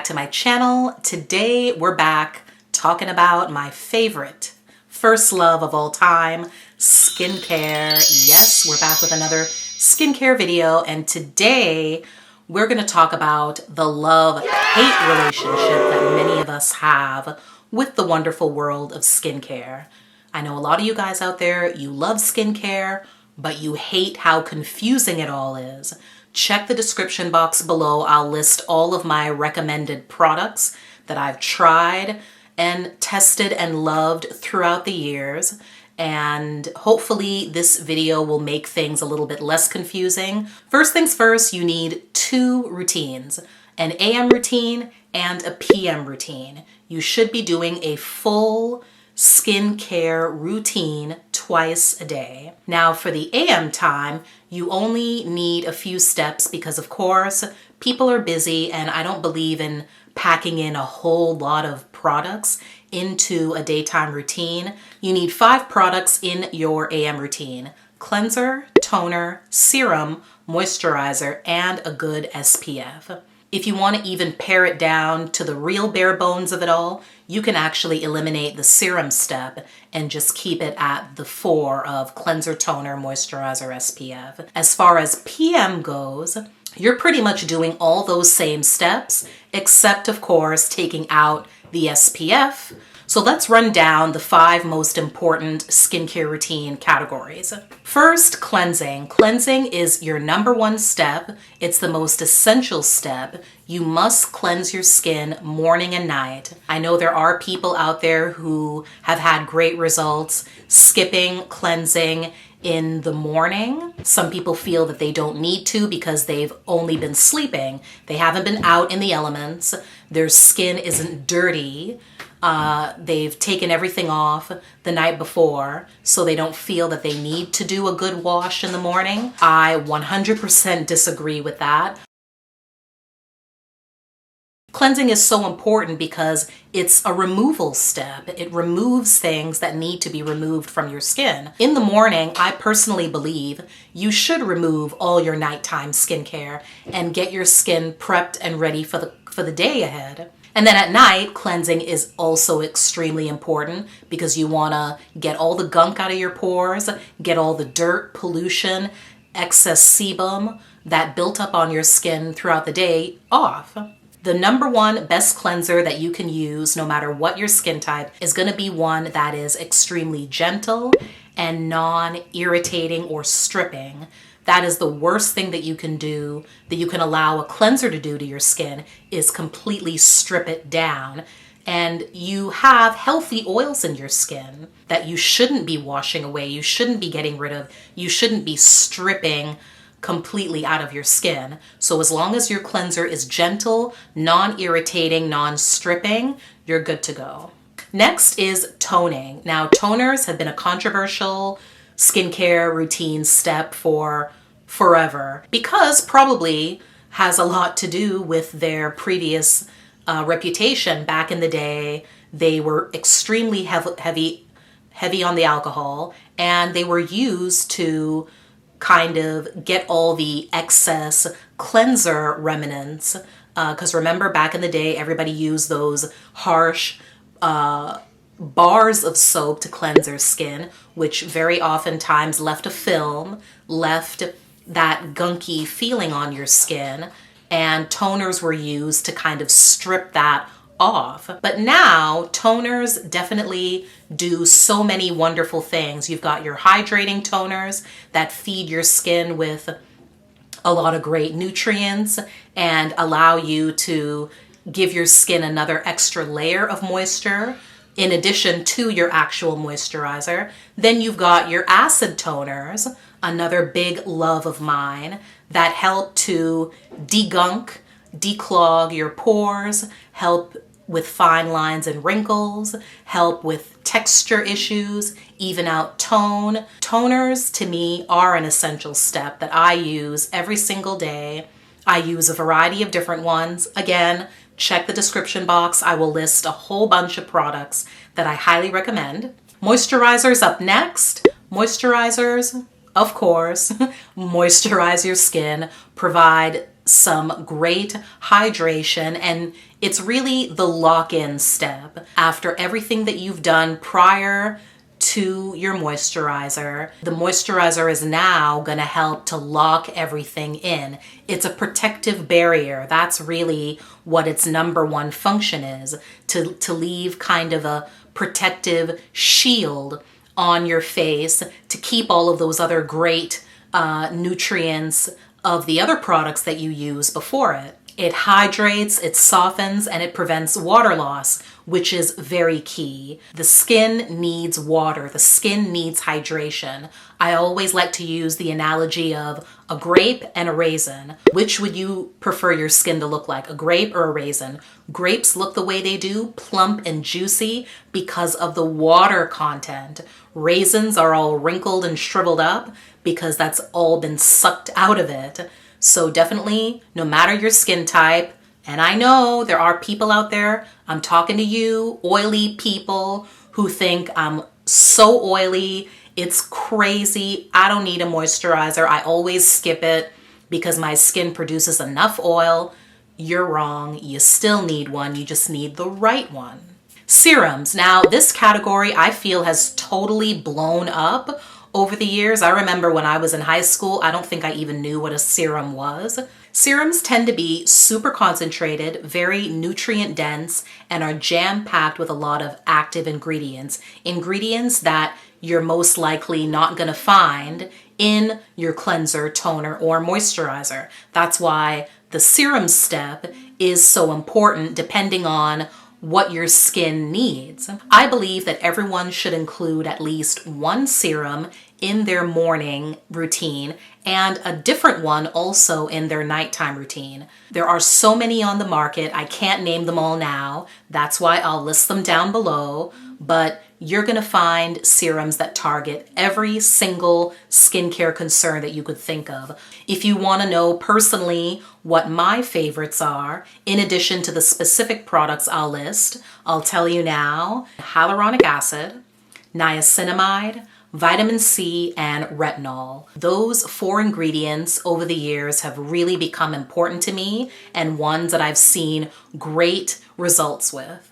to my channel. Today we're back talking about my favorite, first love of all time, skincare. Yes, we're back with another skincare video, and today we're going to talk about the love-hate relationship that many of us have with the wonderful world of skincare. I know a lot of you guys out there, you love skincare, but you hate how confusing it all is. Check the description box below. I'll list all of my recommended products that I've tried and tested and loved throughout the years. And hopefully this video will make things a little bit less confusing. First things first, you need two routines, an AM routine and a PM routine. You should be doing a full skincare routine twice a day. Now for the AM time, you only need a few steps because of course people are busy and I don't believe in packing in a whole lot of products into a daytime routine. You need 5 products in your AM routine: cleanser, toner, serum, moisturizer, and a good SPF. If you want to even pare it down to the real bare bones of it all, you can actually eliminate the serum step and just keep it at the 4 of cleanser, toner, moisturizer, SPF. As far as PM goes, you're pretty much doing all those same steps, except of course taking out the SPF. So let's run down the 5 most important skincare routine categories. First, cleansing. Cleansing is your #1 step. It's the most essential step. You must cleanse your skin morning and night. I know there are people out there who have had great results skipping cleansing in the morning. Some people feel that they don't need to because they've only been sleeping. They haven't been out in the elements. Their skin isn't dirty. They've taken everything off the night before, so they don't feel that they need to do a good wash in the morning. I 100% disagree with that. Cleansing is so important because it's a removal step. It removes things that need to be removed from your skin. In the morning, I personally believe you should remove all your nighttime skincare and get your skin prepped and ready for the day ahead. And then at night, cleansing is also extremely important because you want to get all the gunk out of your pores, get all the dirt, pollution, excess sebum that built up on your skin throughout the day off. The #1 best cleanser that you can use, no matter what your skin type, is going to be one that is extremely gentle and non-irritating or stripping. That is the worst thing that you can do, that you can allow a cleanser to do to your skin, is completely strip it down. And you have healthy oils in your skin that you shouldn't be washing away, you shouldn't be getting rid of, you shouldn't be stripping completely out of your skin. So as long as your cleanser is gentle, non-irritating, non-stripping, you're good to go. Next is toning. Now, toners have been a controversial skincare routine step for forever because probably has a lot to do with their previous reputation. Back in the day, they were extremely heavy on the alcohol, and they were used to kind of get all the excess cleanser remnants. Because remember, back in the day, everybody used those harsh bars of soap to cleanse their skin, which very oftentimes left a film, left that gunky feeling on your skin, and toners were used to kind of strip that off. But now toners definitely do so many wonderful things. You've got your hydrating toners that feed your skin with a lot of great nutrients and allow you to give your skin another extra layer of moisture in addition to your actual moisturizer. Then you've got your acid toners, another big love of mine, that help to degunk, declog your pores, help with fine lines and wrinkles, help with texture issues, even out tone. Toners to me are an essential step that I use every single day. I use a variety of different ones. Again, check the description box. I will list a whole bunch of products that I highly recommend. Moisturizers up next. Moisturizers, of course, moisturize your skin, provide some great hydration, and it's really the lock-in step. After everything that you've done prior to your moisturizer, the moisturizer is now going to help to lock everything in. It's a protective barrier. That's really what its number one function is, to leave kind of a protective shield on your face to keep all of those other great nutrients of the other products that you use before it. It hydrates, it softens, and it prevents water loss, which is very key. The skin needs water. The skin needs hydration. I always like to use the analogy of a grape and a raisin. Which would you prefer your skin to look like, a grape or a raisin? Grapes look the way they do, plump and juicy, because of the water content. Raisins are all wrinkled and shriveled up because that's all been sucked out of it. So definitely, no matter your skin type, and I know there are people out there, I'm talking to you, oily people who think I'm so oily, it's crazy, I don't need a moisturizer, I always skip it because my skin produces enough oil. You're wrong, you still need one, you just need the right one. Serums. Now, this category I feel has totally blown up over the years. I remember when I was in high school, I don't think I even knew what a serum was. Serums tend to be super concentrated, very nutrient dense, and are jam-packed with a lot of active ingredients. Ingredients that you're most likely not going to find in your cleanser, toner, or moisturizer. That's why the serum step is so important depending on what your skin needs. I believe that everyone should include at least one serum in their morning routine and a different one also in their nighttime routine. There are so many on the market, I can't name them all now. That's why I'll list them down below, but you're gonna find serums that target every single skincare concern that you could think of. If you wanna know personally what my favorites are, in addition to the specific products I'll list, I'll tell you now: hyaluronic acid, niacinamide, vitamin C, and retinol. Those 4 ingredients over the years have really become important to me and ones that I've seen great results with.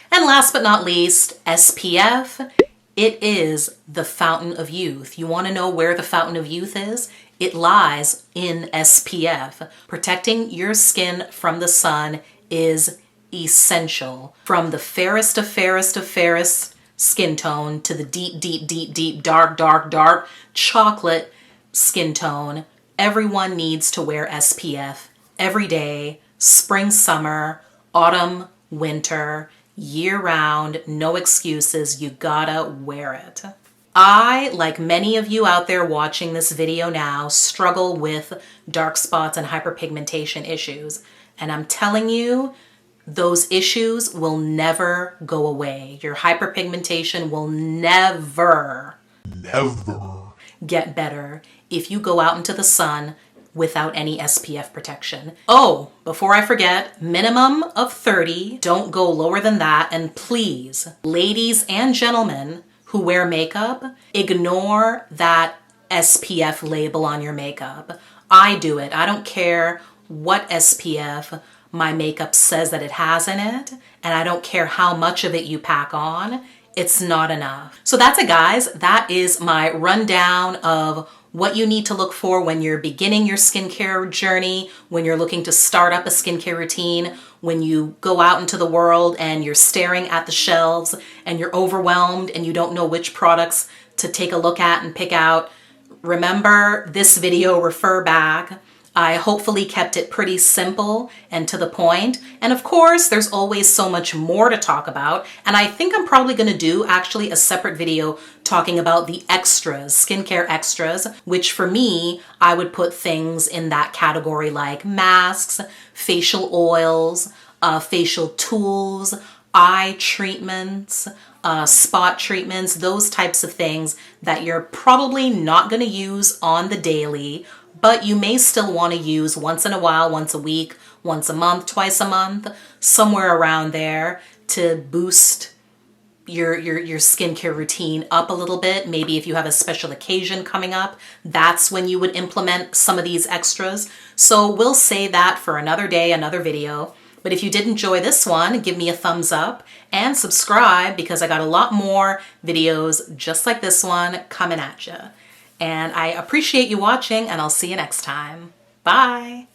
And last but not least, SPF. It is the fountain of youth. You want to know where the fountain of youth is? It lies in SPF. Protecting your skin from the sun is essential. From the fairest of fairest of fairest skin tone to the deep, deep, deep, deep, dark, dark, dark chocolate skin tone, everyone needs to wear SPF every day, spring, summer, autumn, winter, year round, no excuses, you gotta wear it. I, like many of you out there watching this video now, struggle with dark spots and hyperpigmentation issues. And I'm telling you, those issues will never go away. Your hyperpigmentation will never get better if you go out into the sun without any SPF protection. Oh, before I forget, minimum of 30, don't go lower than that. And please, ladies and gentlemen who wear makeup, ignore that SPF label on your makeup. I do it. I don't care what SPF my makeup says that it has in it, and I don't care how much of it you pack on, it's not enough. So that's it, guys. That is my rundown of what you need to look for when you're beginning your skincare journey, when you're looking to start up a skincare routine, when you go out into the world and you're staring at the shelves and you're overwhelmed and you don't know which products to take a look at and pick out. Remember this video, refer back. I hopefully kept it pretty simple and to the point. And of course, there's always so much more to talk about. And I think I'm probably going to do actually a separate video talking about the extras, skincare extras, which for me, I would put things in that category like masks, facial oils, facial tools, eye treatments, spot treatments, those types of things that you're probably not going to use on the daily, but you may still want to use once in a while, once a week, once a month, twice a month, somewhere around there to boost your skincare routine up a little bit. Maybe if you have a special occasion coming up, that's when you would implement some of these extras. So we'll say that for another day, another video. But if you did enjoy this one, give me a thumbs up and subscribe, because I got a lot more videos just like this one coming at you. And I appreciate you watching, and I'll see you next time. Bye.